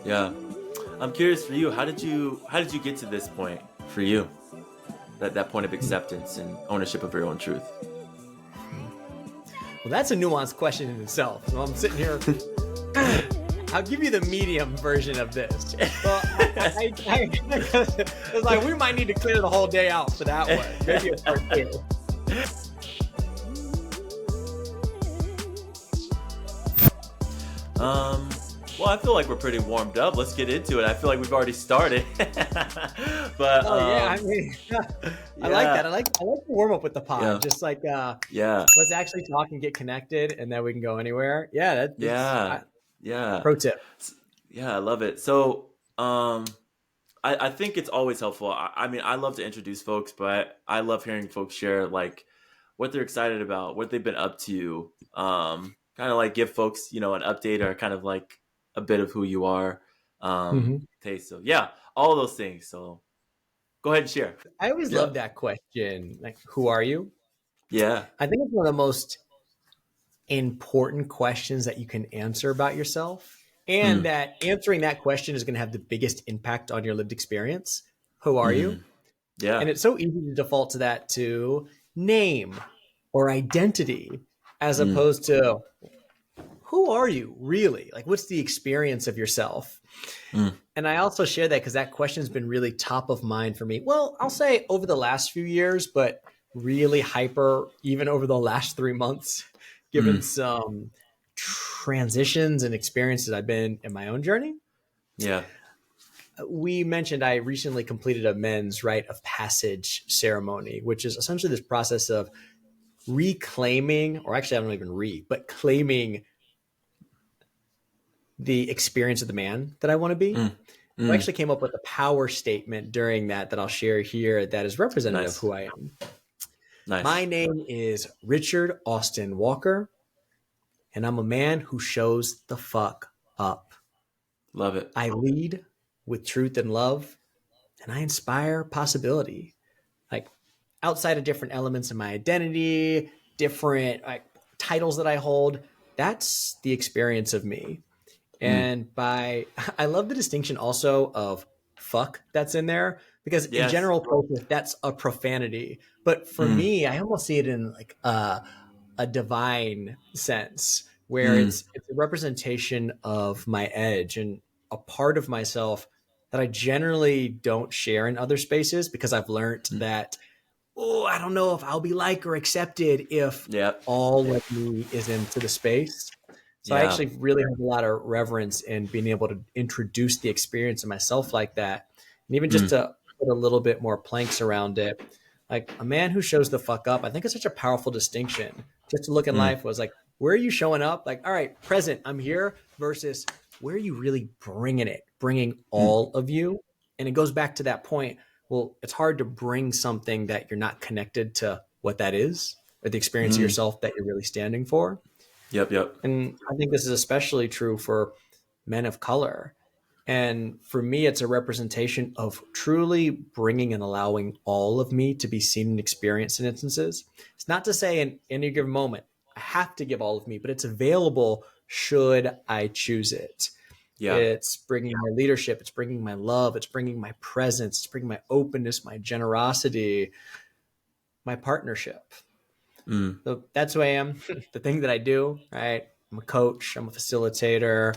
Yeah. I'm curious for you. How did you get to this point for you? That point of acceptance and ownership of your own truth. Well, that's a nuanced question in itself. So I'm sitting here. I'll give you the medium version of this. Well, it's like we might need to clear the whole day out for that one. Maybe a part two. Well, I feel like we're pretty warmed up. Let's get into it. I feel like we've already started. But Oh yeah, I mean, I like that. I like to warm up with the pod. Yeah. Just like Yeah. let's actually talk and get connected, and then we can go anywhere. Yeah, that's Yeah. Yeah. pro tip. Yeah, I love it. So, I think it's always helpful. I mean, I love to introduce folks, but I love hearing folks share like what they're excited about, what they've been up to. Kind of like give folks, an update or kind of like a bit of who you are. Taste. So yeah, all of those things. So go ahead and share. I always Yeah. love that question. Like, who are you? Yeah. I think it's one of the most important questions that you can answer about yourself, and that answering that question is going to have the biggest impact on your lived experience. Who are you? Yeah. And it's so easy to default to that, to name or identity, as opposed to who are you really? Like, what's the experience of yourself? And I also share that because that question has been really top of mind for me. Well, I'll say over the last few years, but really hyper even over the last 3 months, given some transitions and experiences I've been in my own journey. Yeah. We mentioned I recently completed a men's rite of passage ceremony, which is essentially this process of reclaiming, or actually I don't even but claiming the experience of the man that I want to be. I actually came up with a power statement during that I'll share here that is representative of who I am. Nice. My name is Richard Austin Walker, and I'm a man who shows the fuck up. Love it. I lead with truth and love, and I inspire possibility. Like, outside of different elements of my identity, different titles that I hold, that's the experience of me. And I love the distinction also of fuck that's in there, because in general purpose, that's a profanity. But for me, I almost see it in like a divine sense, where it's a representation of my edge and a part of myself that I generally don't share in other spaces, because I've learned that, I don't know if I'll be liked or accepted if all of me is into the space. So I actually really have a lot of reverence in being able to introduce the experience of myself like that. And even just to put a little bit more planks around it, like a man who shows the fuck up, I think it's such a powerful distinction. Just to look in life was like, where are you showing up? Like, all right, present, I'm here, versus where are you really bringing all of you? And it goes back to that point. Well, it's hard to bring something that you're not connected to what that is, or the experience of yourself that you're really standing for. Yep. And I think this is especially true for men of color. And for me, it's a representation of truly bringing and allowing all of me to be seen and experienced in instances. It's not to say in any given moment, I have to give all of me, but it's available should I choose it. Yeah. It's bringing my leadership. It's bringing my love. It's bringing my presence. It's bringing my openness, my generosity, my partnership. So that's who I am. The thing that I do, right? I'm a coach. I'm a facilitator.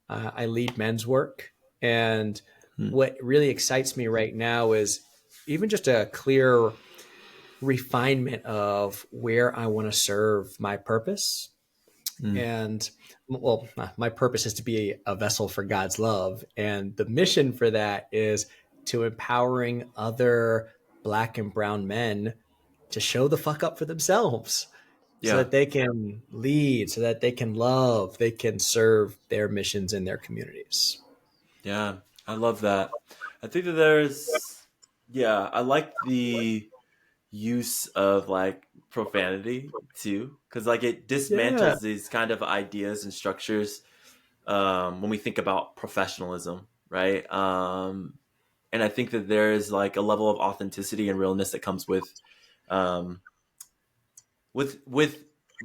I lead men's work. And what really excites me right now is even just a clear refinement of where I want to serve my purpose. And well, my purpose is to be a vessel for God's love. And the mission for that is to empowering other Black and brown men to show the fuck up for themselves, so that they can lead, so that they can love, they can serve their missions in their communities. Yeah, I love that. I think that I like the use of like profanity too, because like it dismantles these kind of ideas and structures when we think about professionalism, right? And I think that there is like a level of authenticity and realness that comes um, with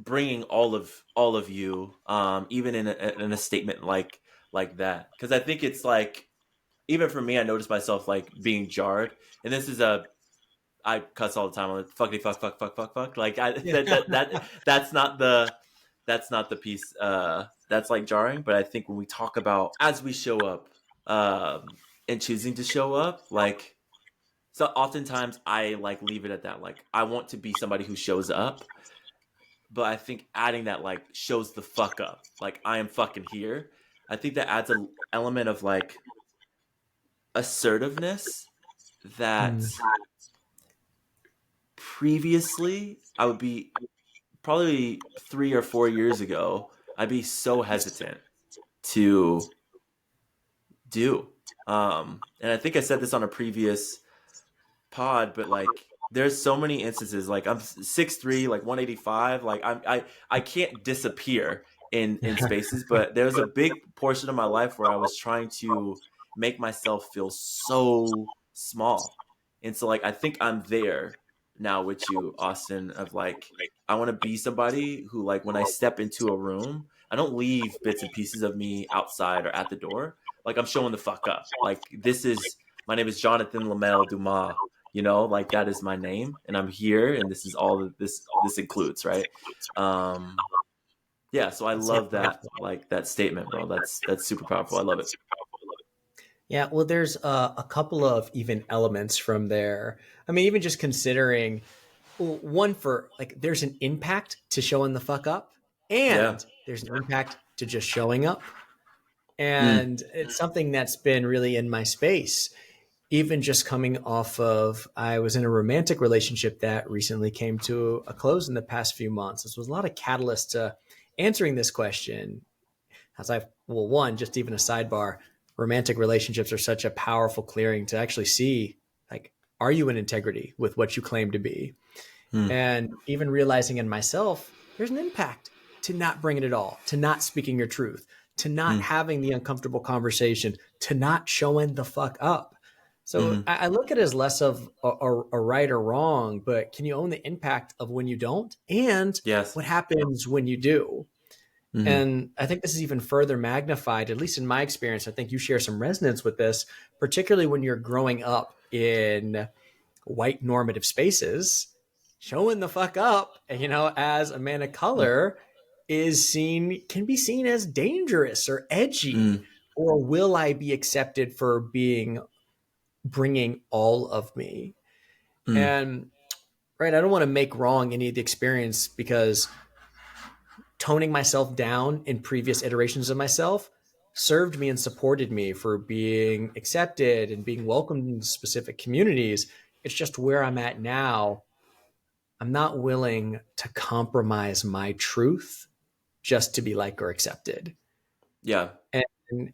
bringing all of you, even in a statement like like that. Because I think it's like, even for me, I noticed myself like being jarred. And this is a, I cuss all the time. I'm like, fuckity fuck fuck fuck fuck fuck. Like Yeah. that's not the, that's not the piece that's like jarring. But I think when we talk about as we show up, and choosing to show up, like, so oftentimes I like leave it at that. Like I want to be somebody who shows up, but I think adding that like shows the fuck up. Like I am fucking here. I think that adds an element of like assertiveness that Mm. previously I would be, probably 3 or 4 years ago, I'd be so hesitant to do. And I think I said this on a previous pod, but like there's so many instances. Like I'm 6'3", like 185. Like I can't disappear in spaces. But there's a big portion of my life where I was trying to make myself feel so small, and so like I think I'm there now with you, Austin. Of like I want to be somebody who like when I step into a room, I don't leave bits and pieces of me outside or at the door. Like I'm showing the fuck up. Like this is, my name is Jonathan Lamel Dumas, like that is my name and I'm here and this is all that this includes, right? um yeah, so I That's yeah, love that, powerful. like that statement, bro. That's super powerful. I love it. Yeah, well, there's a couple of even elements from there. I mean, even just considering one for like, there's an impact to showing the fuck up, Yeah. and there's an impact to just showing up. Mm. And it's something that's been really in my space, even just coming off of, I was in a romantic relationship that recently came to a close in the past few months. This was a lot of catalyst to answering this question. As I've, well, one, just even a sidebar, romantic relationships are such a powerful clearing to actually see, like, are you in integrity with what you claim to be? Mm. And even realizing in myself, there's an impact to not bringing it all, to not speaking your truth, to not Mm. having the uncomfortable conversation, to not showing the fuck up. So Mm. I look at it as less of a right or wrong, but can you own the impact of when you don't, and Yes. what happens when you do? Mm. And I think this is even further magnified, at least in my experience. I think you share some resonance with this, particularly when you're growing up in white normative spaces. Showing the fuck up, as a man of Mm. color can be seen as dangerous or edgy, Mm. or will I be accepted for bringing all of me? Mm. And right, I don't want to make wrong any of the experience, because toning myself down in previous iterations of myself served me and supported me for being accepted and being welcomed in specific communities. It's just where I'm at now. I'm not willing to compromise my truth just to be liked or accepted. Yeah. And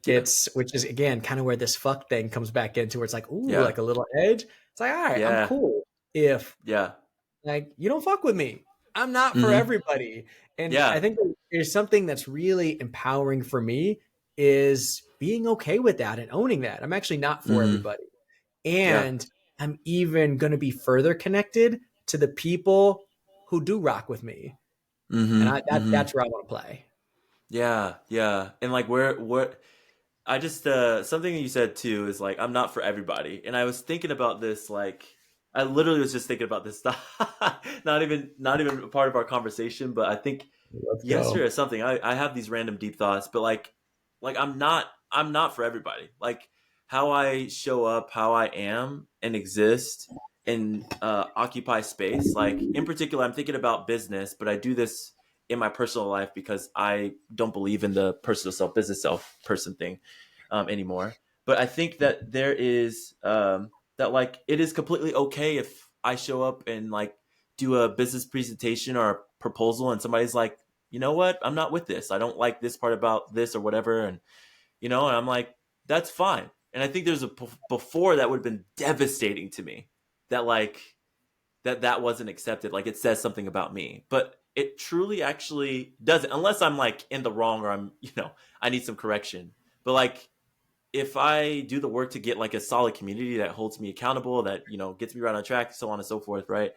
Yeah. which is again kind of where this fuck thing comes back into, where it's like, ooh, Yeah. like a little edge. It's like, all right, I'm Yeah. cool if, Yeah. like, you don't fuck with me. I'm not for Mm. everybody. And I Yeah. think there's something that's really empowering for me, is being okay with that and owning that. I'm actually not for Mm. everybody. Yeah. And I'm even going to be further connected to the people who do rock with me. And Mm. Mm. that's where I want to play. Yeah. Yeah. And like where I just something you said too is like I'm not for everybody, and I was thinking about this. Like I literally was just thinking about this stuff. Not even a part of our conversation, but I think Let's yesterday go. or something. I have these random deep thoughts, but like I'm not for everybody. Like how I show up, how I am and exist and occupy space. Like in particular, I'm thinking about business, but I do this in my personal life because I don't believe in the personal self, business self person thing anymore. But I think that there is that like it is completely okay if I show up and like do a business presentation or a proposal and somebody's like, you know what, I'm not with this. I don't like this part about this or whatever, and I'm like, that's fine. And I think there's before that would have been devastating to me that like that wasn't accepted. Like it says something about me, but it truly actually doesn't, unless I'm like in the wrong or I'm I need some correction. But like if I do the work to get like a solid community that holds me accountable, that gets me right on track, so on and so forth, right?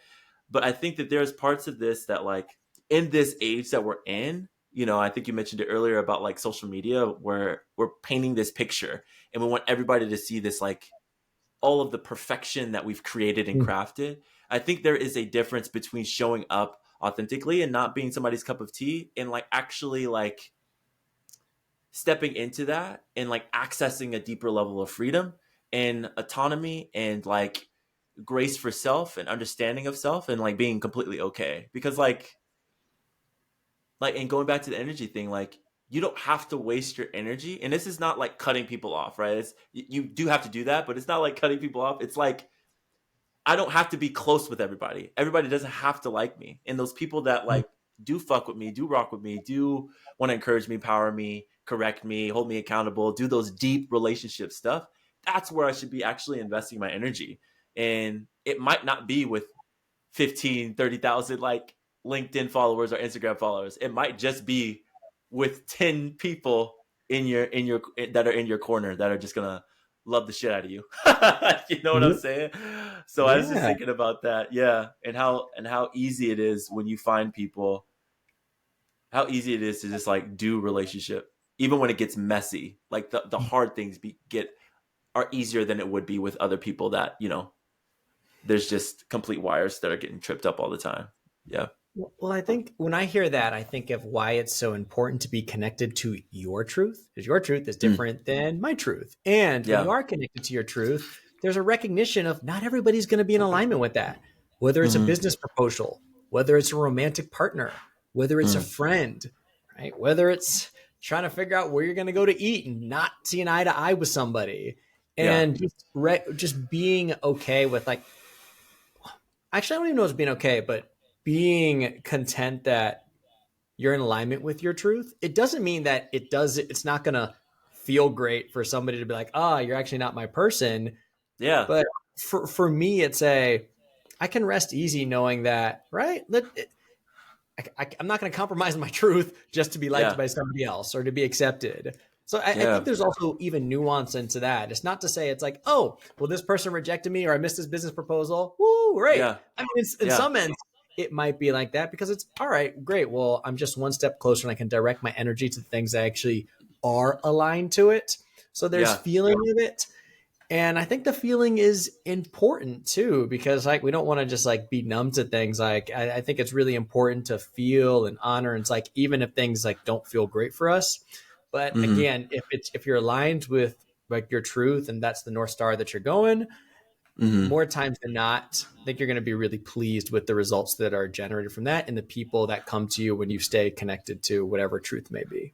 But I think that there's parts of this that like in this age that we're in, I think you mentioned it earlier about like social media, where we're painting this picture and we want everybody to see this, like all of the perfection that we've created and Mm. crafted. I think there is a difference between showing up authentically and not being somebody's cup of tea, and like actually like stepping into that and like accessing a deeper level of freedom and autonomy and like grace for self and understanding of self and like being completely okay. Because like and going back to the energy thing, like you don't have to waste your energy. And this is not like cutting people off, right? You do have to do that, but it's not like cutting people off. It's like I don't have to be close with everybody. Everybody doesn't have to like me. And those people that like do fuck with me, do rock with me, do want to encourage me, empower me, correct me, hold me accountable, do those deep relationship stuff. That's where I should be actually investing my energy. And it might not be with 15, 30,000 like LinkedIn followers or Instagram followers. It might just be with 10 people in your that are in your corner that are just gonna love the shit out of you. You know what I'm Yep. saying? So I was just Yeah. thinking about that, yeah, and how easy it is when you find people, how easy it is to just like do relationship, even when it gets messy. Like the hard things get are easier than it would be with other people that there's just complete wires that are getting tripped up all the time. Yeah. Well, I think when I hear that, I think of why it's so important to be connected to your truth, because your truth is Mm. different than my truth. And when you Yeah. are connected to your truth, there's a recognition of not everybody's going to be in alignment with that, whether it's a Mm-hmm. business proposal, whether it's a romantic partner, whether it's a Mm. friend, right? Whether it's trying to figure out where you're going to go to eat and not seeing eye to eye with somebody. Yeah. And just being okay with like, actually, I don't even know what's being okay, but being content that you're in alignment with your truth. It doesn't mean that it's not going to feel great for somebody to be like, oh, you're actually not my person. Yeah. But for me, I can rest easy knowing that, right? I'm not going to compromise my truth just to be liked Yeah. by somebody else or to be accepted. So I think Yeah. there's also even nuance into that. It's not to say it's like, oh, well, this person rejected me or I missed this business proposal. Woo, great. Yeah. I mean, in Yeah. some ends, it might be like that because it's all right, great. Well, I'm just one step closer and I can direct my energy to the things that actually are aligned to it. So there's Yeah. feeling of it. And I think the feeling is important too, because like we don't want to just like be numb to things. Like I think it's really important to feel and honor. And it's like even if things like don't feel great for us, but Mm-hmm. again, if you're aligned with like your truth and that's the North Star that you're going, Mm-hmm. more times than not, I think you're going to be really pleased with the results that are generated from that and the people that come to you when you stay connected to whatever truth may be.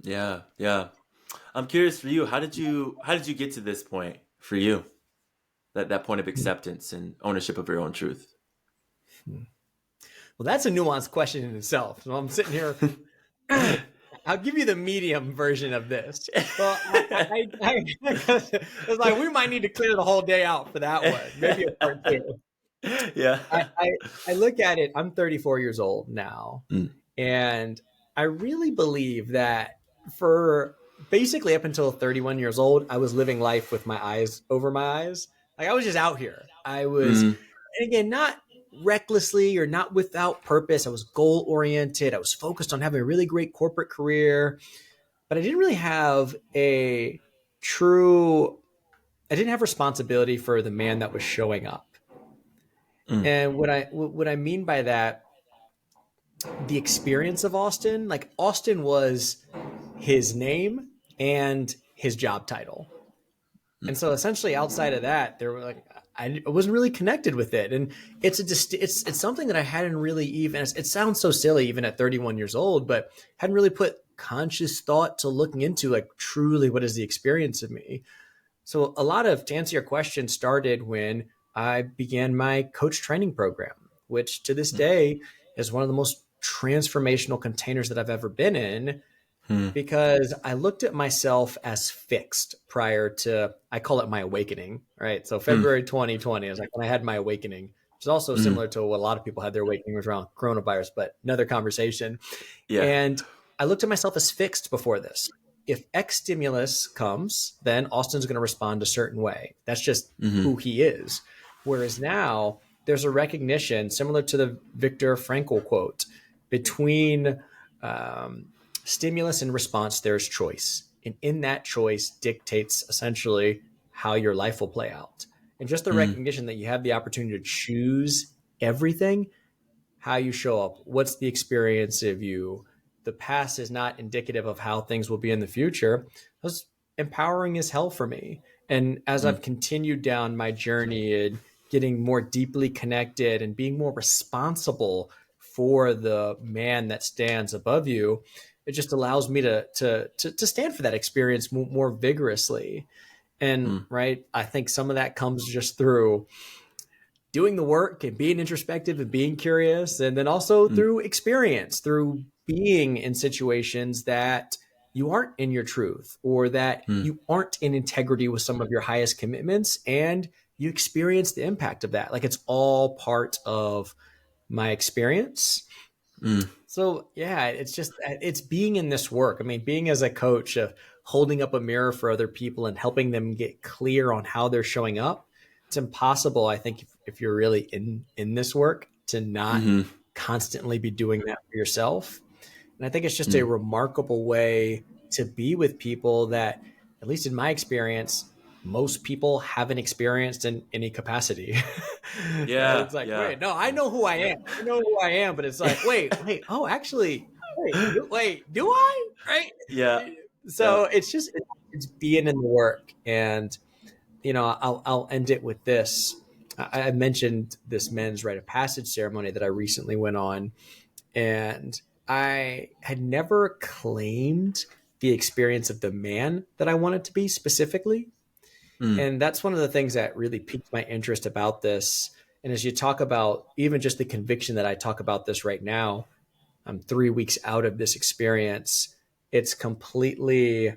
Yeah. Yeah. I'm curious for you. How did you get to this point for you? That point of acceptance and ownership of your own truth. Well, that's a nuanced question in itself. So I'm sitting here. I'll give you the medium version of this. Well, it's like we might need to clear the whole day out for that one. Maybe a part two. Yeah. I, I, I look at it. I'm 34 years old now, Mm. and I really believe that for basically up until 31 years old, I was living life with my eyes over my eyes. Like I was just out here. I was, Mm. and again, not recklessly or not without purpose. I was goal oriented. I was focused on having a really great corporate career, but I didn't really have a true, I didn't have responsibility for the man that was showing up. Mm. And what I mean by that, the experience of Austin, like Austin was his name and his job title. And so essentially outside of that, there were like I wasn't really connected with it. And it's something that I hadn't really even it sounds so silly even at 31 years old, but hadn't really put conscious thought to looking into like truly what is the experience of me. So a lot of to answer your question started when I began my coach training program, which to this Mm. day is one of the most transformational containers that I've ever been in Mm. because I looked at myself as fixed prior to, I call it my awakening, right? So Mm. February 2020 is like when I had my awakening, which is also Mm. similar to what a lot of people had their awakening was around coronavirus, but another conversation. Yeah. And I looked at myself as fixed before this. If X stimulus comes, then Austin's going to respond a certain way. That's just Mm-hmm. who he is. Whereas now there's a recognition, similar to the Viktor Frankl quote, between um, stimulus and response, there's choice. And in that choice dictates essentially how your life will play out. And just the Mm, recognition that you have the opportunity to choose everything, how you show up, what's the experience of you. The past is not indicative of how things will be in the future. That's empowering as hell for me. And as mm, I've continued down my journey and getting more deeply connected and being more responsible for the man that stands above you, it just allows me to stand for that experience more vigorously. And mm, right, I think some of that comes just through doing the work and being introspective and being curious, and then also mm, through experience, through being in situations that you aren't in your truth or that mm, you aren't in integrity with some of your highest commitments, and you experience the impact of that. Like, it's all part of my experience. mm, So yeah, it's being in this work. I mean, being as a coach of holding up a mirror for other people and helping them get clear on how they're showing up. It's impossible, I think, if you're really in this work, to not mm, constantly be doing that for yourself. And I think it's just a mm. remarkable way to be with people that, at least in my experience, most people haven't experienced in any capacity. Right? Yeah, It's like, yeah, wait, no, I know who I am. I know who I am, but it's like, wait, oh, actually, wait, do I? Right? yeah, yeah. So it's being in the work, and I'll end it with this. I mentioned this men's rite of passage ceremony that I recently went on, and I had never claimed the experience of the man that I wanted to be specifically. Mm, And that's one of the things that really piqued my interest about this. And as you talk about even just the conviction that I talk about this right now, I'm 3 weeks out of this experience. It's completely,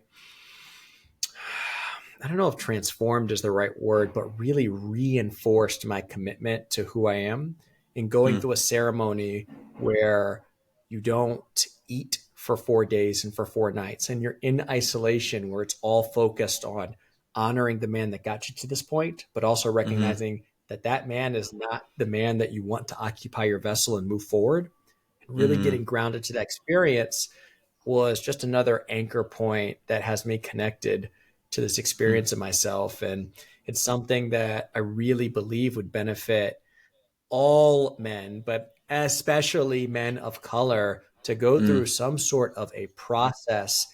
I don't know if transformed is the right word, but really reinforced my commitment to who I am. In going mm, through a ceremony where you don't eat for 4 days and for 4 nights, and you're in isolation, where it's all focused on honoring the man that got you to this point, but also mm, recognizing that that man is not the man that you want to occupy your vessel and move forward. And really mm, getting grounded to that experience was just another anchor point that has me connected to this mm, experience of myself. And it's something that I really believe would benefit all men, but especially men of color, to go mm, through some sort of a process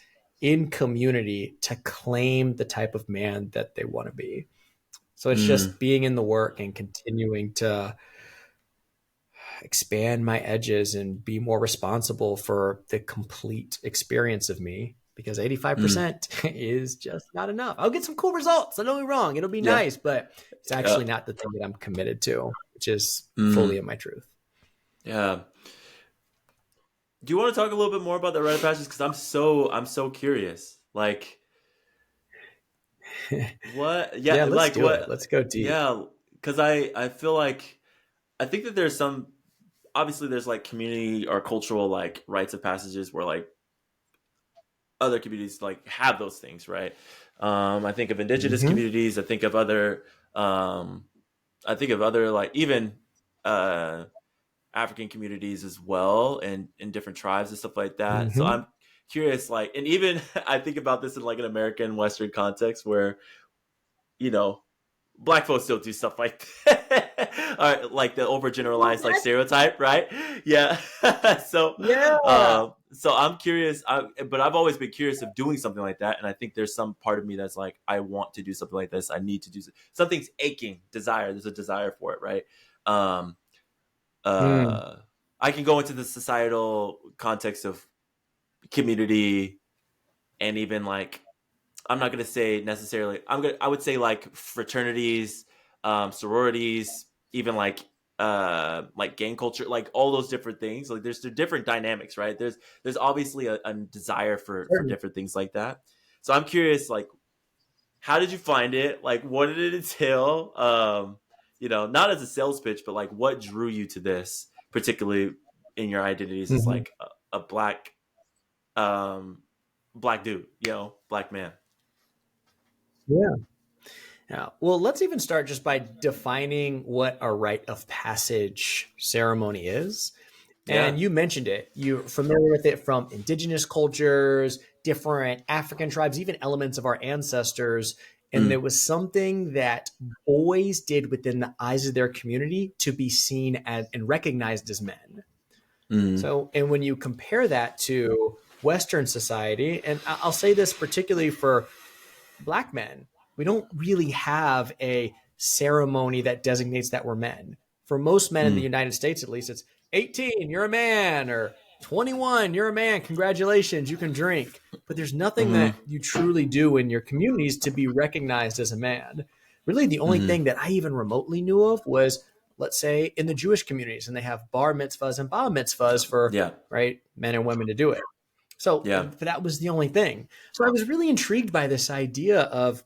in community to claim the type of man that they want to be. So it's mm, just being in the work and continuing to expand my edges and be more responsible for the complete experience of me, because mm. 85% is just not enough. I'll get some cool results. Don't get me wrong. It'll be Yeah, nice, but it's yeah, actually not the thing that I'm committed to, which is mm, fully in my truth. yeah. Do you want to talk a little bit more about the rite of passage? Because I'm so curious. Like, what? Yeah, Yeah, let's like do it. what? Let's go deep. Yeah, because I feel like I think that there's some obviously there's like community or cultural like rites of passages where like other communities like have those things, right? I think of indigenous Mm-hmm. communities. Um, I think of other like even uh, African communities as well, and in different tribes and stuff like that. So Mm-hmm. I'm curious, like, and even I think about this in like an American Western context where you know black folks don't do stuff like that. Or like the overgeneralized like stereotype, right? Yeah. so Yeah. so I'm curious, but I've always been curious of doing something like that, and I think there's some part of me that's like, I want to do something like this. I need to do something's aching desire. There's a desire for it, right? Um, Mm. uh, I can go into the societal context of community and even like I'm not gonna say necessarily. I would say like fraternities, sororities, even like gang culture, like all those different things. Like there's different dynamics, right? There's obviously a desire for Certainly. different things like that. So I'm curious, like, how did you find it? Like, what did it entail? Not as a sales pitch, but like, what drew you to this, particularly in your identities as Mhm. like a um, black dude, black man. Yeah. Yeah. Well, let's even start just by defining what a rite of passage ceremony is. Yeah. And you mentioned it. You're familiar with it from indigenous cultures, different African tribes, even elements of our ancestors. And there Mm, was something that boys did within the eyes of their community to be seen as and recognized as men. mm, So, and when you compare that to Western society, and I'll say this particularly for Black men, we don't really have a ceremony that designates that we're men. For most men in the mm, United States, at least, it's 18, you're a man, or 21, you're a man, congratulations, you can drink. But there's nothing that mm, you truly do in your communities to be recognized as a man. Really, the only mm. thing that I even remotely knew of was, let's say, in the Jewish communities, and they have bar mitzvahs and bar mitzvahs for, Yeah. right, men and women to do it. So Yeah. that was the only thing. So I was really intrigued by this idea of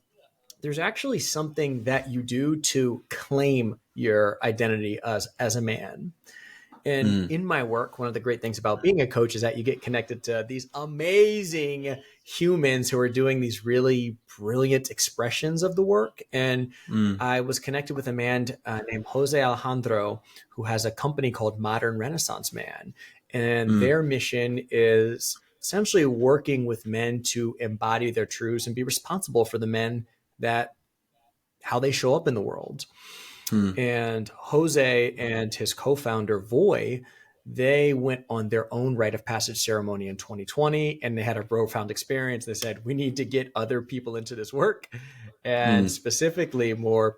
there's actually something that you do to claim your identity as a man. And Mm, in my work, one of the great things about being a coach is that you get connected to these amazing humans who are doing these really brilliant expressions of the work. And mm, I was connected with a man named Jose Alejandro, who has a company called Modern Renaissance Man. And mm, their mission is essentially working with men to embody their truths and be responsible for the men that how they show up in the world. mm, And Jose and his co-founder Voy, they went on their own rite of passage ceremony in 2020, and they had a profound experience. They said, we need to get other people into this work, and mm. specifically more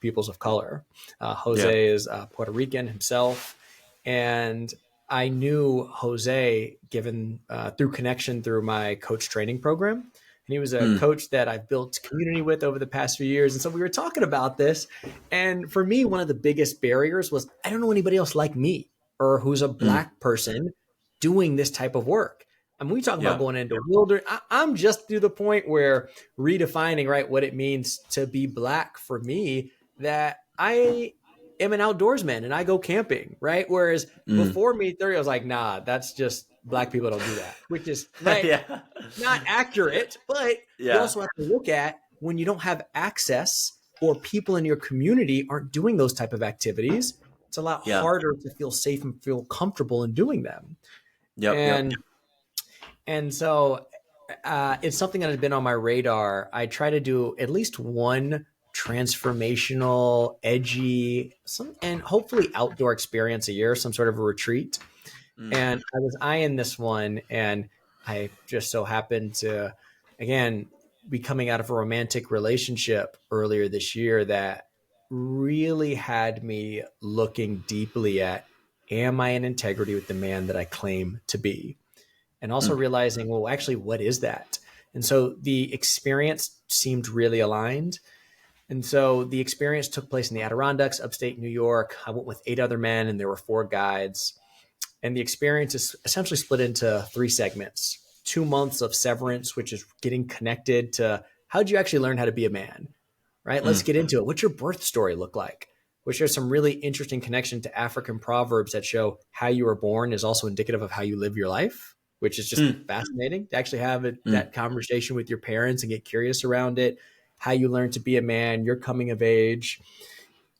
peoples of color. Yeah. Jose is Puerto Rican himself, and I knew Jose given through connection through my coach training program. And he was a Mm, coach that I've built community with over the past few years. And so we were talking about this. And for me, one of the biggest barriers was I don't know anybody else like me or who's a mm. Black person doing this type of work. I mean, we talk about Yeah. going into wilderness. I'm just to the point where redefining, right, what it means to be Black for me, that I am an outdoorsman and I go camping, right? Whereas Mm. before me 30, I was like, nah, that's just Black people don't do that, which is right, Yeah. not accurate, but you Yeah. also have to look at when you don't have access or people in your community aren't doing those type of activities, it's a lot Yeah. harder to feel safe and feel comfortable in doing them. Yep. Yep. And so it's something that has been on my radar. I try to do at least one transformational, edgy, and hopefully outdoor experience a year, some sort of a retreat. Mm, And I was eyeing this one, and I just so happened to, again, be coming out of a romantic relationship earlier this year that really had me looking deeply at, am I in integrity with the man that I claim to be? And also mm, realizing, well, actually, what is that? And so the experience seemed really aligned. And so the experience took place in the Adirondacks, upstate New York. I went with 8 other men, and there were 4 guides. And the experience is essentially split into 3 segments: 2 months of severance, which is getting connected to how did you actually learn how to be a man, right? Let's mm. get into it. What's your birth story look like? Which there's some really interesting connection to African proverbs that show how you were born is also indicative of how you live your life, which is just Mm, fascinating to actually have that mm, conversation with your parents and get curious around it, how you learn to be a man, your coming of age,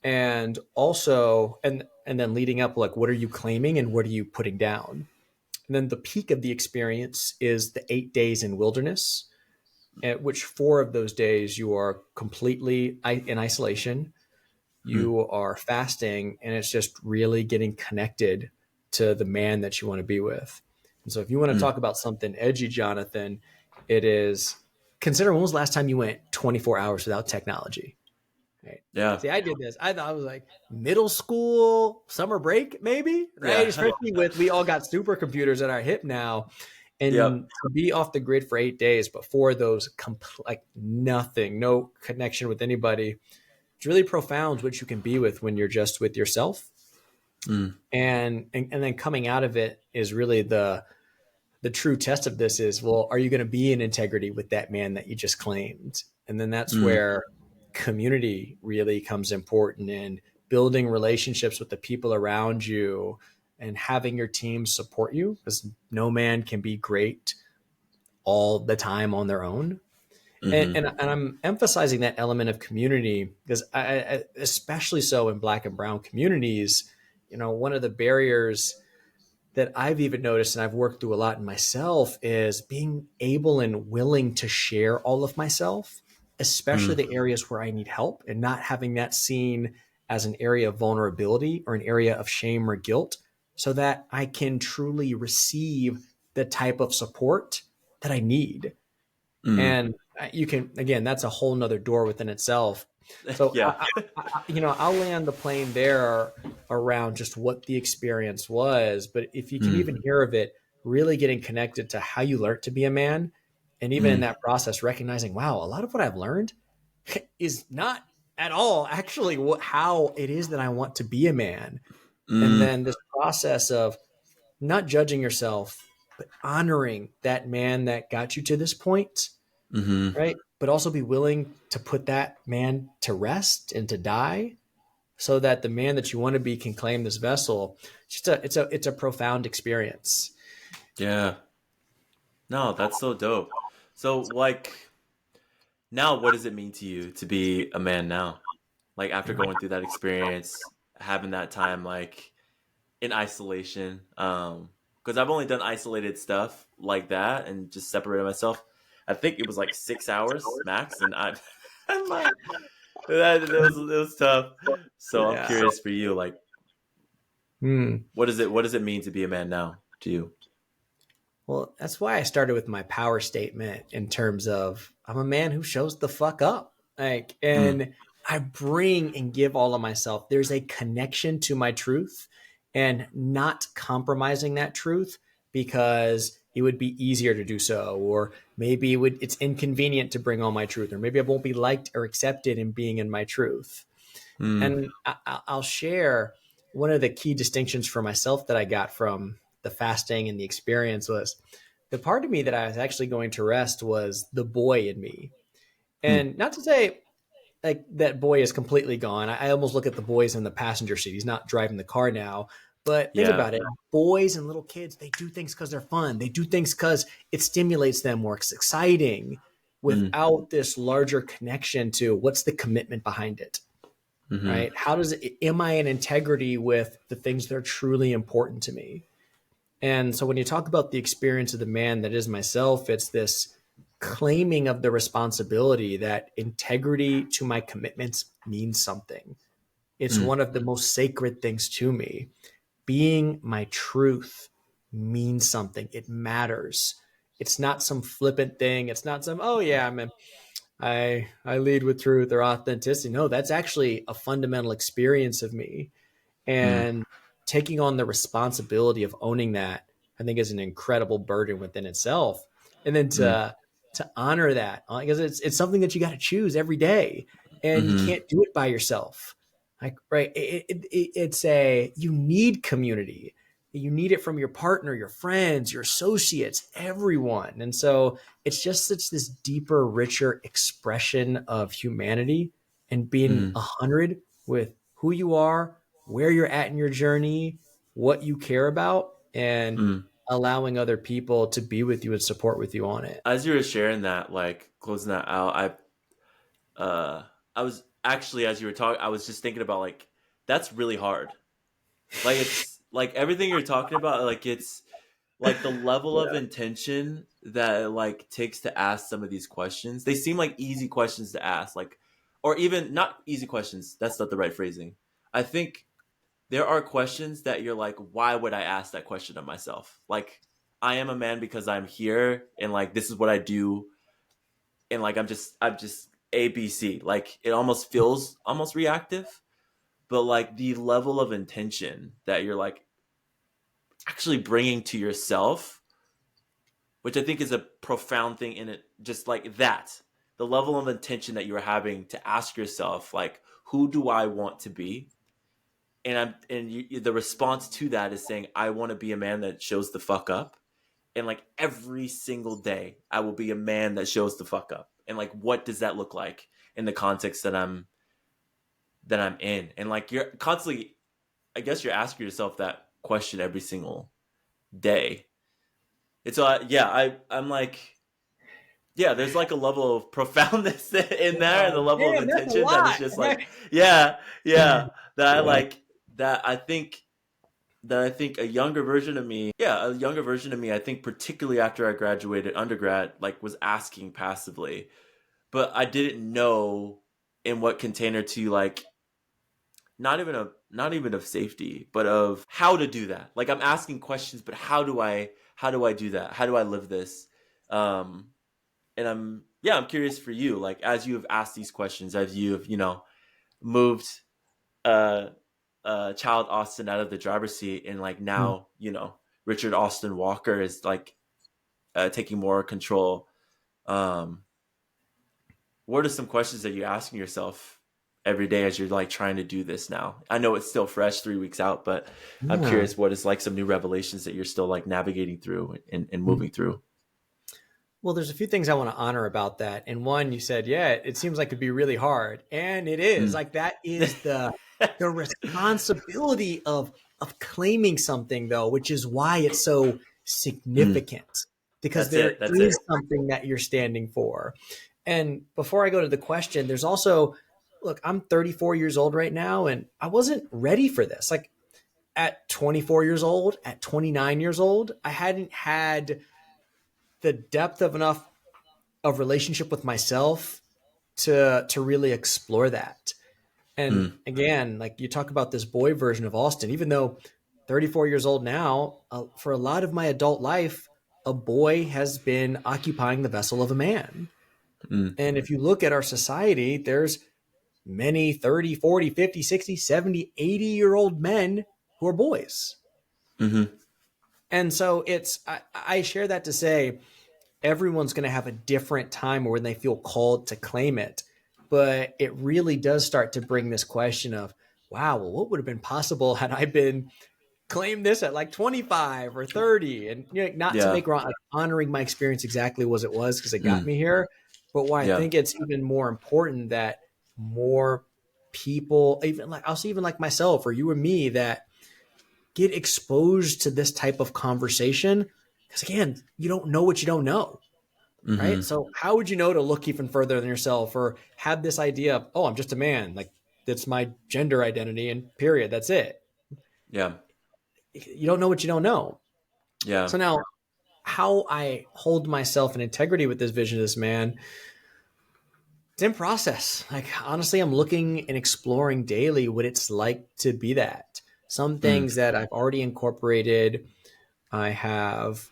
and also and then leading up, like what are you claiming and what are you putting down. And then the peak of the experience is the 8 days in wilderness, at which 4 of those days you are completely in isolation, mm, you are fasting, and it's just really getting connected to the man that you want to be with. And so if you want to mm. talk about something edgy, Jonathan, it is, consider when was the last time you went 24 hours without technology. Right. Yeah. See, I did this. I thought I was like middle school, summer break, maybe, right? Yeah. Especially with we all got supercomputers at our hip now. Yep. And to be off the grid for 8 days, but for those like nothing, no connection with anybody, it's really profound what you can be with when you're just with yourself. Mm, And then coming out of it is really the true test of this is, well, are you going to be in integrity with that man that you just claimed? And then that's mm, where community really comes important, in building relationships with the people around you and having your team support you, because no man can be great all the time on their own. mm-hmm. And I'm emphasizing that element of community because especially so in Black and brown communities, one of the barriers that I've even noticed and I've worked through a lot in myself is being able and willing to share all of myself, especially Mm, the areas where I need help, and not having that seen as an area of vulnerability or an area of shame or guilt, so that I can truly receive the type of support that I need. mm. And you can, again, that's a whole nother door within itself. So Yeah. I'll land the plane there around just what the experience was. But if you can Mm, even hear of it, really getting connected to how you learned to be a man, and even in mm, that process, recognizing, wow, a lot of what I've learned is not at all actually how it is that I want to be a man. And mm, then this process of not judging yourself, but honoring that man that got you to this point, mm-hmm. right? But also be willing to put that man to rest and to die, so that the man that you want to be can claim this vessel. It's a profound experience. Yeah. No, that's so dope. So, like, now what does it mean to you to be a man now? Like, after going through that experience, having that time, like, in isolation. Because I've only done isolated stuff like that and just separated myself. I think it was like 6 hours max, and I'm like, it was tough. So I'm Yeah. curious for you, like, Hmm. what does it mean to be a man now to you? Well, that's why I started with my power statement in terms of I'm a man who shows the fuck up. Like, Mm, and I bring and give all of myself. There's a connection to my truth and not compromising that truth because it would be easier to do so, or maybe it's inconvenient to bring all my truth, or maybe I won't be liked or accepted in being in my truth. mm, And I'll share one of the key distinctions for myself that I got from the fasting and the experience was the part of me that I was actually going to rest was the boy in me. mm. And not to say like that boy is completely gone. I almost look at the boys in the passenger seat. He's not driving the car now. But think Yeah. about it. Boys and little kids, they do things because they're fun. They do things because it stimulates them more. It's exciting Mm, without this larger connection to what's the commitment behind it, mm-hmm, right? How does it, am I in integrity with the things that are truly important to me? And so when you talk about the experience of the man that is myself, it's this claiming of the responsibility that integrity to my commitments means something. It's mm, one of the most sacred things to me. Being my truth means something. It matters. It's not some flippant thing. It's not some, oh yeah, I lead with truth or authenticity. No, that's actually a fundamental experience of me. mm, And taking on the responsibility of owning that, I think, is an incredible burden within itself. And then mm, to honor that, because it's something that you got to choose every day, and you mm-hmm, can't do it by yourself. Like, right, it's a you need community. You need it from your partner, your friends, your associates, everyone. And so it's just such this deeper, richer expression of humanity and being mm, 100 with who you are, where you're at in your journey, what you care about, and mm. allowing other people to be with you and support with you on it. As you were sharing that, like closing that out, I was actually, as you were talking, I was just thinking about like that's really hard. Like it's like everything you're talking about, like it's like the level of Yeah. intention that it like takes to ask some of these questions. They seem like easy questions to ask, like, or even not easy questions. That's not the right phrasing. I think there are questions that you're like, why would I ask that question of myself? Like, I am a man because I'm here, and like this is what I do, and like I'm just ABC. Like it almost feels almost reactive, but like the level of intention that you're like actually bringing to yourself, which I think is a profound thing in it, just like that. The level of intention that you're having to ask yourself, like, who do I want to be? The response to that is saying, I want to be a man that shows the fuck up. And like every single day, I will be a man that shows the fuck up. And like, what does that look like in the context that I'm in? And like, you're constantly, I guess you're asking yourself that question every single day. And so, yeah, I'm like, yeah, there's like a level of profoundness in there, and the level of Damn, that's a intention that is lot. just like, yeah, yeah, that I Yeah. like, that I think that I think a younger version of me, yeah, a younger version of me, I think particularly after I graduated undergrad, like was asking passively, but I didn't know in what container to like not even of safety, but of how to do that. Like I'm asking questions, but how do I do that? How do I live this? Um and I'm curious for you, like as you have asked these questions, as you have, moved uh child Austin out of the driver's seat, and like Mm. now, Richard Austin Walker is like taking more control. Um what are some questions that you're asking yourself every day as you're like trying to do this now? I know it's still fresh 3 weeks out, but I'm Yeah. curious what is like some new revelations that you're still like navigating through and moving through. Well, there's a few things I want to honor about that. And one, you said, yeah, it seems like it'd be really hard. And it is. Mm. Like that is the responsibility of claiming something though, which is why it's so Mm. significant because That's there it. That's is it. something that you're standing for. And before I go to the question, there's also, look, I'm 34 years old right now and I wasn't ready for this. Like at 24 years old, at 29 years old, I hadn't had the depth of enough of relationship with myself to really explore that. And Mm. again, like you talk about this boy version of Austin, even though 34 years old now, for a lot of my adult life, a boy has been occupying the vessel of a man. Mm. And if you look at our society, there's many 30, 40, 50, 60, 70, 80-year-old men who are boys. Mm-hmm. And so I share that to say everyone's going to have a different time when they feel called to claim it. But it really does start to bring this question of, wow, well, what would have been possible had I been claimed this at like 25 or 30? And not to Yeah. make wrong, like honoring my experience exactly as it was because it got Mm. me here. But why I Yeah. think it's even more important that more people, even like I'll see even like myself or you or me, that get exposed to this type of conversation. Because again, you don't know what you don't know, right? Mm-hmm. So how would you know to look even further than yourself or have this idea of, oh, I'm just a man, like that's my gender identity and period, that's it. Yeah. You don't know what you don't know. Yeah. So now how I hold myself in integrity with this vision of this man, it's in process. Like honestly, I'm looking and exploring daily what it's like to be that. Some Mm. things that I've already incorporated, I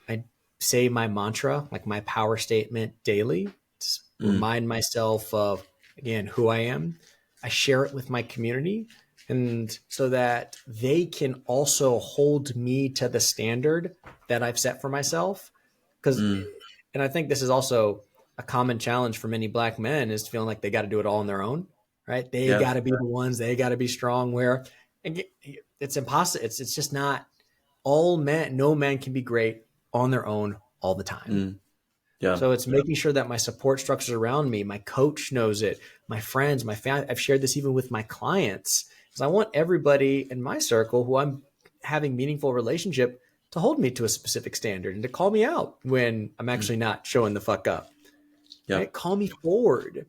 say my mantra, like my power statement daily, to Mm. remind myself of, again, who I am. I share it with my community. And so that they can also hold me to the standard that I've set for myself. Because, Mm. and I think this is also a common challenge for many Black men is feeling like they got to do it all on their own, right? They Yeah. got to be the ones, they got to be strong. Where it's impossible. It's just not all men, no man can be great on their own all the time. Mm. Yeah. So it's making sure that my support structures around me, my coach knows it, my friends, my family. I've shared this even with my clients because I want everybody in my circle who I'm having meaningful relationship to hold me to a specific standard and to call me out when I'm Mm. actually not showing the fuck up. Yeah. Right? Call me forward.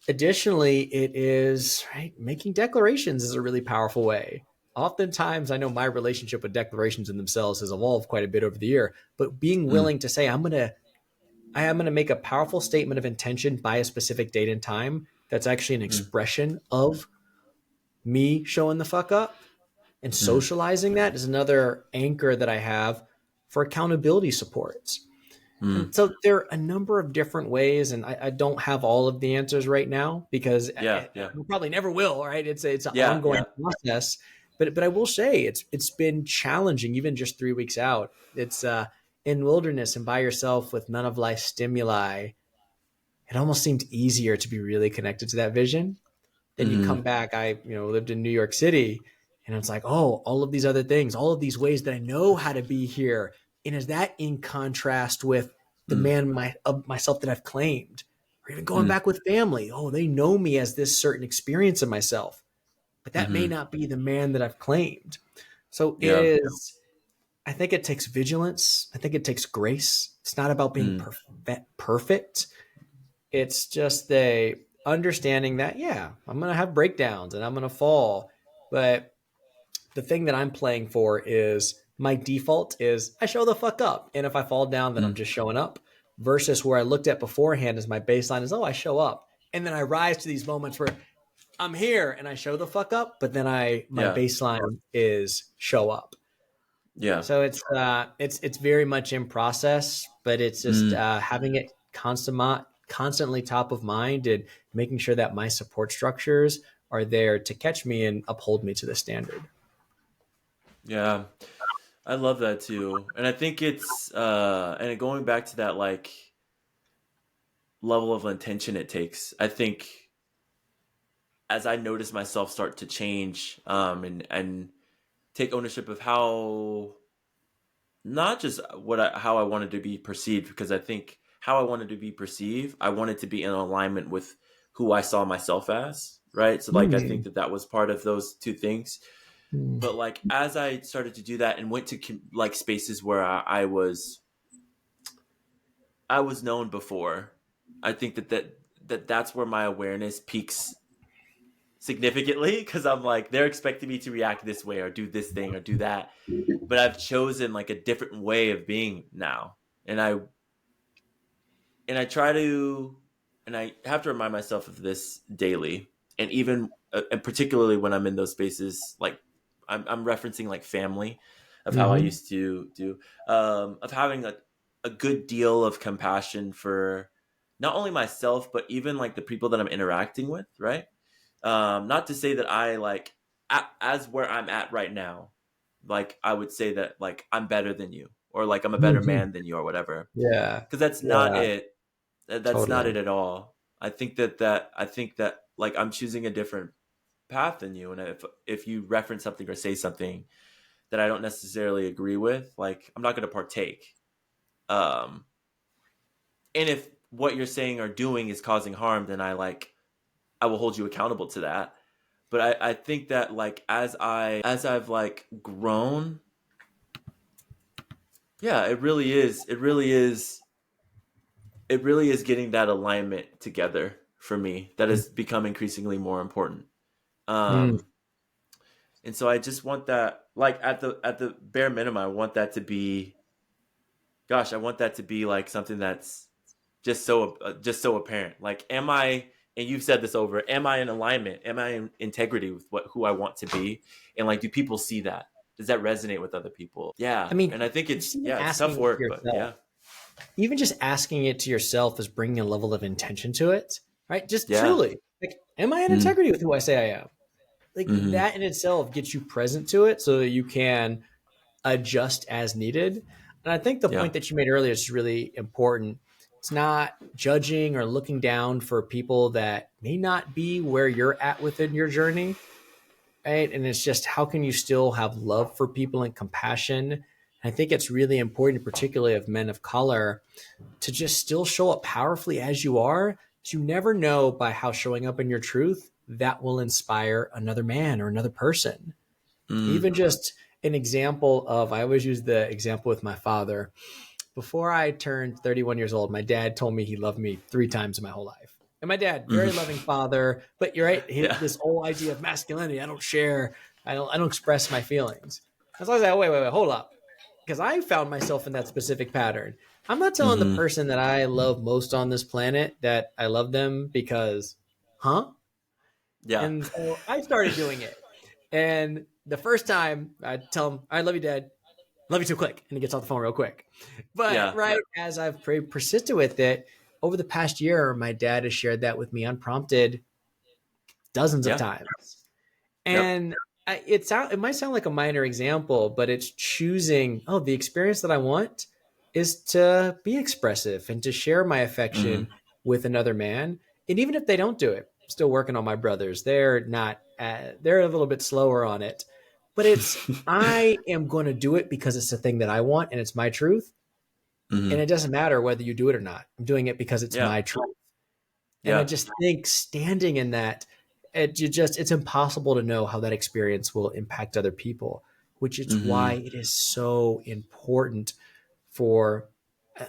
Additionally, it is right making declarations is a really powerful way. Oftentimes, I know my relationship with declarations in themselves has evolved quite a bit over the year, but being Mm. willing to say, I am going to make a powerful statement of intention by a specific date and time that's actually an Mm. expression of me showing the fuck up and Mm. socializing that is another anchor that I have for accountability supports. Mm. And so there are a number of different ways, and I don't have all of the answers right now because Yeah. Yeah. we probably never will. Right? It's an Yeah. ongoing Yeah. process. But I will say it's been challenging, even just 3 weeks out. It's in wilderness and by yourself with none of life's stimuli. It almost seemed easier to be really connected to that vision. Then you come Mm. back. I lived in New York City, and it's like, oh, all of these other things, all of these ways that I know how to be here. And is that in contrast with the Mm. man of myself that I've claimed? Or even going Mm. back with family. Oh, they know me as this certain experience of myself, but that may Mm-hmm. not be the man that I've claimed. So it Yeah. is, I think it takes vigilance. I think it takes grace. It's not about being Mm. perfect. It's just a understanding that, yeah, I'm going to have breakdowns and I'm going to fall, but the thing that I'm playing for is my default is I show the fuck up. And if I fall down, then I'm Mm. just showing up versus where I looked at beforehand as my baseline is, oh, I show up. And then I rise to these moments where I'm here and I show the fuck up, but then my Yeah. baseline is show up. Yeah. So it's very much in process, but it's just Mm. having it constantly top of mind and making sure that my support structures are there to catch me and uphold me to the standard. Yeah. I love that too. And I think it's and going back to that like level of intention it takes. I think as I notice myself start to change and take ownership of how not just how I wanted to be perceived, because I think how I wanted to be perceived, I wanted to be in alignment with who I saw myself as, right? So like I think Mm. that that was part of those two things. Mm. But like as I started to do that and went to like spaces where I was known before, I think that's where my awareness peaks significantly, because I'm like they're expecting me to react this way or do this thing or do that, but I've chosen like a different way of being now, and I try to, and I have to remind myself of this daily, and even and particularly when I'm in those spaces, like I'm referencing like family, of how I Mm-hmm. used to do, of having a good deal of compassion for not only myself but even like the people that I'm interacting with, right? Not to say that I like as where I'm at right now, like I would say that like I'm better than you or like I'm a better Mm-hmm. man than you or whatever, Yeah. because that's not Yeah. it. That's not Totally. it at all. I think that like I'm choosing a different path than you, and if you reference something or say something that I don't necessarily agree with, like I'm not going to partake. Um, and if what you're saying or doing is causing harm, then I will hold you accountable to that. But I think that like as I've like grown, yeah, it really is getting that alignment together for me that has become increasingly more important. Mm. Um, and so I just want that, like at the bare minimum, I want that to be, gosh, I want that to be like something that's just so apparent. Like, am I? And you've said this over. Am I in alignment? Am I in integrity with who I want to be? And like, do people see that? Does that resonate with other people? I Yeah, mean, and I think just it's even yeah, it's tough asking it to work, but yourself, yeah, even just asking it to yourself is bringing a level of intention to it, right? Just yeah, truly, like, am I in mm-hmm. integrity with who I say I am? Like Mm-hmm. that in itself gets you present to it so that you can adjust as needed. And I think the Yeah, point that you made earlier is really important. It's not judging or looking down for people that may not be where you're at within your journey, right? And it's just how can you still have love for people and compassion? I think it's really important, particularly of men of color, to just still show up powerfully as you are. You never know by how showing up in your truth that will inspire another man or another person. mm, Even just an example of, I always use the example with my father. Before I turned 31 years old, my dad told me he loved me 3 times in my whole life. And my dad, very loving mm. father, but you're right. Yeah, This whole idea of masculinity, I don't share, I don't express my feelings. As long as I, wait, hold up. Because I found myself in that specific pattern. I'm not telling the mm-hmm. person that I love most on this planet that I love them because, huh? Yeah, And so I started doing it. And the first time I tell him, I love you, Dad. Love you too quick. And he gets off the phone real quick. But yeah, right as I've persisted with it, over the past year, my dad has shared that with me unprompted dozens of yeah, times. yep, And it might sound like a minor example, but it's choosing, oh, the experience that I want is to be expressive and to share my mm-hmm. affection with another man. And even if they don't do it, I'm still working on my brothers. They're not, they're a little bit slower on it, but I am going to do it because it's the thing that I want and it's my truth. And mm-hmm. it doesn't matter whether you do it or not. I'm doing it because it's Yeah, my truth. And I yeah, just think standing in that, it's impossible to know how that experience will impact other people, which is why mm-hmm. it is so important for uh,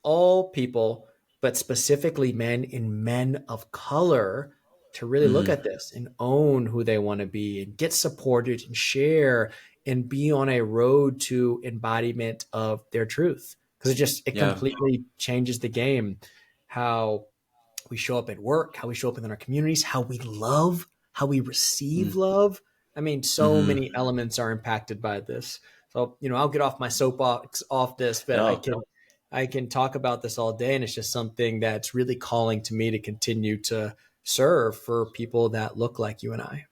all people, but specifically men and men of color, to really look Mm-hmm. at this and own who they want to be and get supported and share and be on a road to embodiment of their truth. Because it Yeah. completely changes the game. How we show up at work, how we show up in our communities, how we love, how we receive love. I mean, so Mm-hmm. many elements are impacted by this. So, I'll get off my soapbox off this, but No. I can talk about this all day, and it's just something that's really calling to me to continue to serve for people that look like you and I.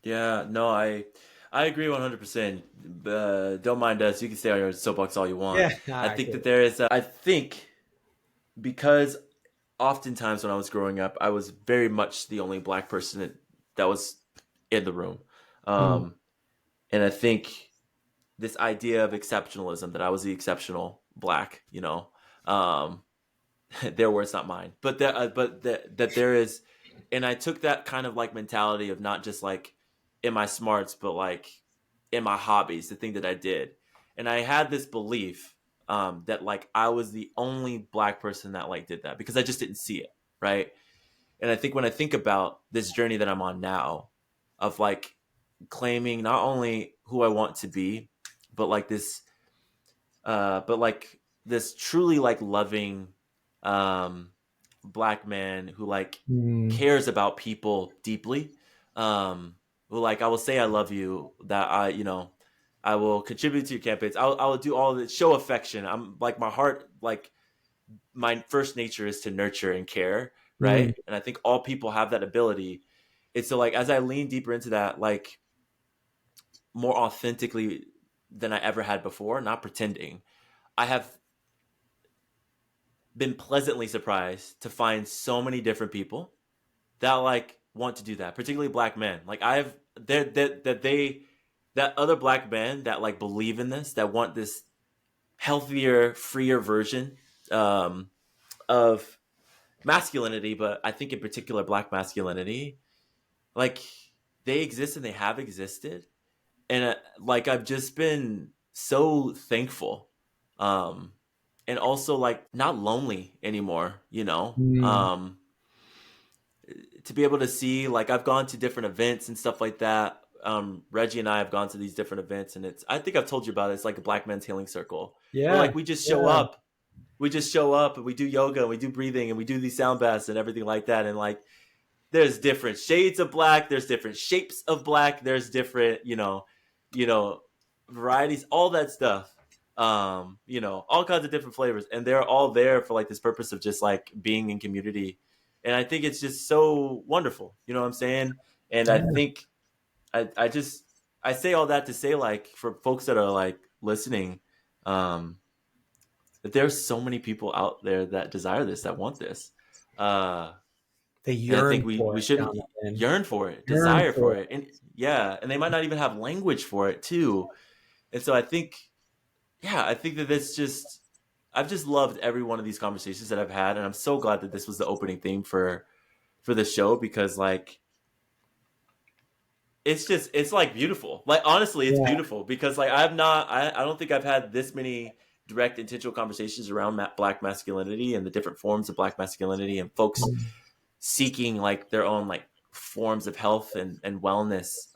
Yeah. No. I agree 100%. Don't mind us. You can stay on your soapbox all you want. Yeah, I all right, think that cool. there is. I think because oftentimes when I was growing up, I was very much the only black person that was in the room, Mm, um, and I think this idea of exceptionalism, that I was the exceptional black, um, their words, not mine, but that there is, and I took that kind of like mentality of not just like in my smarts, but like in my hobbies, the thing that I did, and I had this belief that like I was the only black person that like did that because I just didn't see it, right? And I think when I think about this journey that I'm on now, of like claiming not only who I want to be, but like this but like this truly like loving um black man who like mm, cares about people deeply, um who like I will say I love you, that I will contribute to your campaigns, I will do all the show affection. I'm like, my heart, like my first nature is to nurture and care, mm, right? And I think all people have that ability. It's so like as I lean deeper into that, like more authentically than I ever had before, not pretending, I have been pleasantly surprised to find so many different people that like want to do that, particularly black men. Like I've that other black men that like believe in this, that want this healthier, freer version um, of masculinity, but I think in particular black masculinity, like they exist and they have existed, and like I've just been so thankful, um, and also like not lonely anymore. mm. To be able to see, like I've gone to different events and stuff like that. Reggie and I have gone to these different events, and I think I've told you about it. It's like a Black Men's Healing Circle, where Yeah, like we just show yeah. up, and we do yoga and we do breathing and we do these sound baths and everything like that, and like there's different shades of black, there's different shapes of black, there's different you know varieties, all that stuff, all kinds of different flavors, and they're all there for like this purpose of just like being in community. And I think it's just so wonderful, you know what I'm saying? And I Yeah. think I just I say all that to say, like, for folks that are like listening, um that there's so many people out there that desire this, that want this, uh They and I think yearn we for it, shouldn't Jonathan. yearn for it, Yearn desire for for it, and yeah, and they might not even have language for it too. And so I think, yeah, I think that this just I've just loved every one of these conversations that I've had, and I'm so glad that this was the opening theme for the show, because like it's like beautiful. Like honestly, it. it's Yeah. beautiful because like I don't think I've had this many direct intentional conversations around black masculinity and the different forms of black masculinity, and folks Mm, seeking like their own like forms of health and wellness,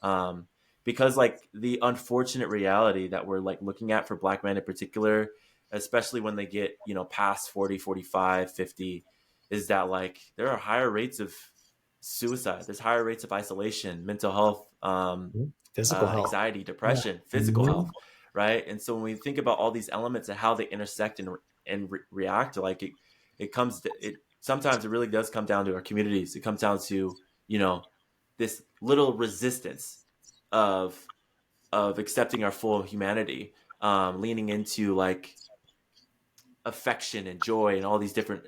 because like the unfortunate reality that we're like looking at for black men in particular, especially when they get past 40, 45, 50, is that like there are higher rates of suicide, there's higher rates of isolation, mental health, physical health. anxiety, Yeah. depression, physical Mhm. health, right? And so when we think about all these elements and how they intersect and react, like it comes to, it sometimes it really does come down to our communities. It comes down to this little resistance of accepting our full humanity, leaning into like affection and joy and all these different,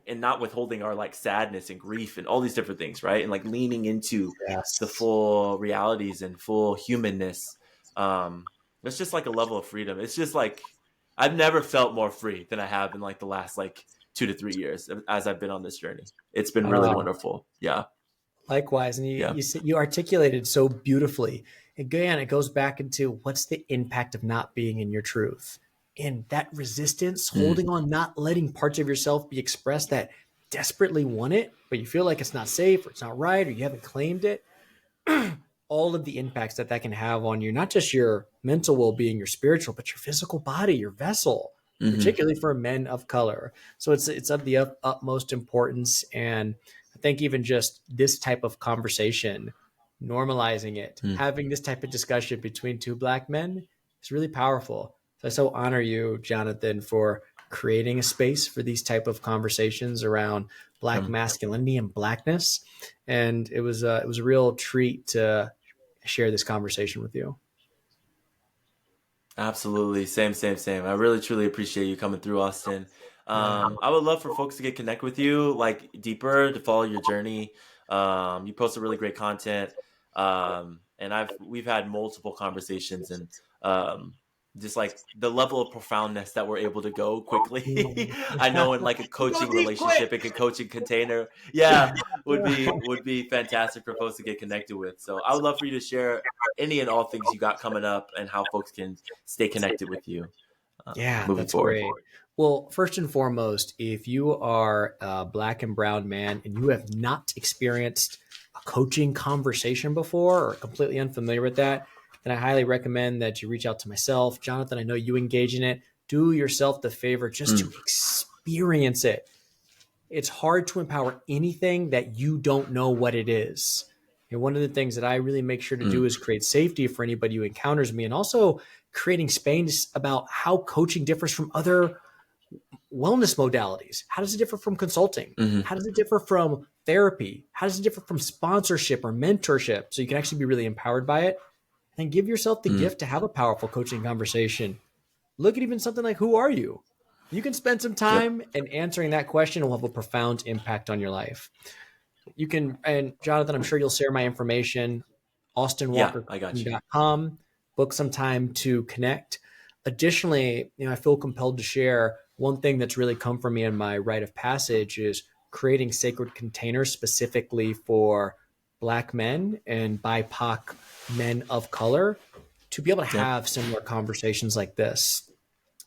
and not withholding our like sadness and grief and all these different things, right? And like leaning into the Yes. full realities and full humanness. It's just like a level of freedom. It's just like I've never felt more free than I have in like the last like 2 to 3 years as I've been on this journey. It's been really Uh, wonderful. Yeah. Likewise, and Yeah. you articulated so beautifully. Again, it goes back into what's the impact of not being in your truth, and that resistance, Mm. holding on, not letting parts of yourself be expressed. That desperately want it, but you feel like it's not safe or it's not right or you haven't claimed it, all of the impacts that can have on you, not just your mental well-being, your spiritual, but your physical body, your vessel, Hmm. particularly for men of color. So it's of the utmost importance. And I think even just this type of conversation, normalizing it, Mm. having this type of discussion between two Black men is really powerful. So I so honor you, Jonathan, for creating a space for these type of conversations around Black Um, masculinity and Blackness. And it was a real treat to share this conversation with you. Absolutely. Same, same, same. I really truly appreciate you coming through, Austin. Yeah. I would love for folks to get connect with you like deeper to follow your journey. You post a really great content. And we've had multiple conversations and just like the level of profoundness that we're able to go quickly. I know in like a You go coaching deep quick. relationship, like a coaching container, yeah, would be fantastic for folks to get connected with. So I would love for you to share any and all things you got coming up and how folks can stay connected with you Yeah, moving that's forward. great. Well, first and foremost, if you are a Black and brown man and you have not experienced a coaching conversation before or completely unfamiliar with that, then I highly recommend that you reach out to myself. Jonathan, I know you engage in it. Do yourself the favor just to Mm, experience it. It's hard to empower anything that you don't know what it is. And one of the things that I really make sure to do mm, is create safety for anybody who encounters me, and also creating space about how coaching differs from other wellness modalities. How does it differ from consulting? mm-hmm. How does it differ from therapy? How does it differ from sponsorship or mentorship? So you can actually be really empowered by it and give yourself the Mm, gift to have a powerful coaching conversation. Look at even something like, who are you? You can spend some yep. time and answering that question will have a profound impact on your life. You can, and Jonathan, I'm sure you'll share my information, Yeah, I got you. austinwalkercoaching.com, book some time to connect. Additionally, I feel compelled to share one thing that's really come from me in my rite of passage is creating sacred containers specifically for Black men and BIPOC men of color to be able to Yeah. have similar conversations like this.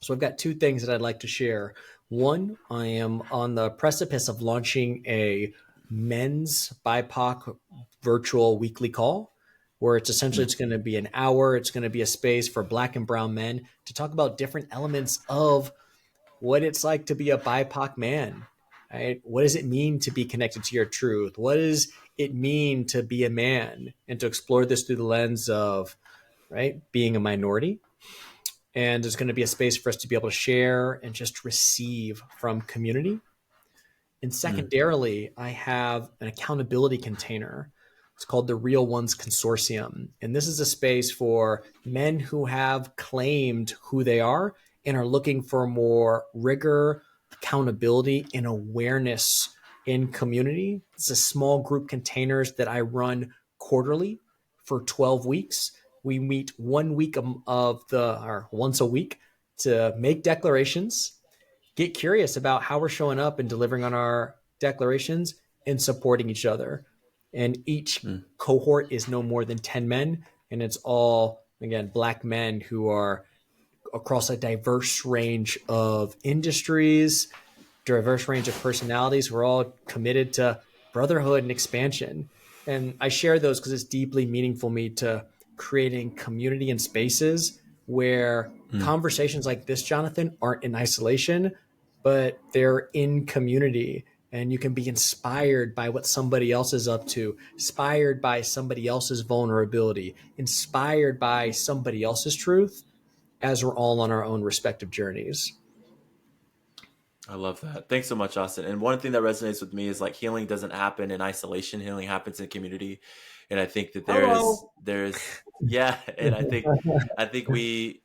So I've got two things that I'd like to share. One, I am on the precipice of launching a men's BIPOC virtual weekly call where it's Mm, going to be an hour. It's going to be a space for Black and brown men to talk about different elements of what it's like to be a BIPOC man. Right? What does it mean to be connected to your truth? What does it mean to be a man? And to explore this through the lens of right being a minority, and there's going to be a space for us to be able to share and just receive from community. And mm, secondarily, I have an accountability container. It's called the Real Ones Consortium. And this is a space for men who have claimed who they are and are looking for more rigor, accountability, and awareness in community. It's a small group containers that I run quarterly for 12 weeks. We meet 1 week or once a week to make declarations, get curious about how we're showing up and delivering on our declarations and supporting each other. And each mm. cohort is no more than 10 men. And it's all, again, Black men who are across a diverse range of industries, diverse range of personalities. We're all committed to brotherhood and expansion. And I share those because it's deeply meaningful to me to creating community and spaces where Mm. conversations like this, Jonathan, aren't in isolation, but they're in community. And you can be inspired by what somebody else is up to, inspired by somebody else's vulnerability, inspired by somebody else's truth as we're all on our own respective journeys. I love that. Thanks so much, Austin. And one thing that resonates with me is like healing doesn't happen in isolation. Healing happens in community. And I think that Hello. yeah. And I think we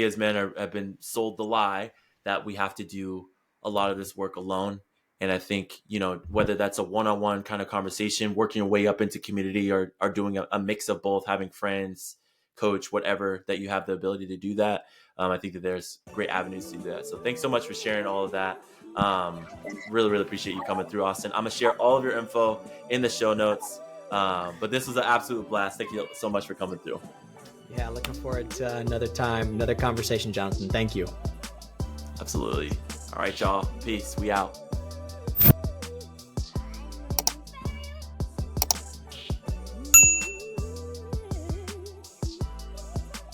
as men have been sold the lie that we have to do a lot of this work alone. And I think, whether that's a one-on-one kind of conversation, working your way up into community or doing a mix of both, having friends, coach, whatever, that you have the ability to do that. I think that there's great avenues to do that. So thanks so much for sharing all of that. Really, really appreciate you coming through, Austin. I'm going to share all of your info in the show notes. But this was an absolute blast. Thank you so much for coming through. Yeah, looking forward to another time, another conversation, Jonathan. Thank you. Absolutely. All right, y'all. Peace. We out.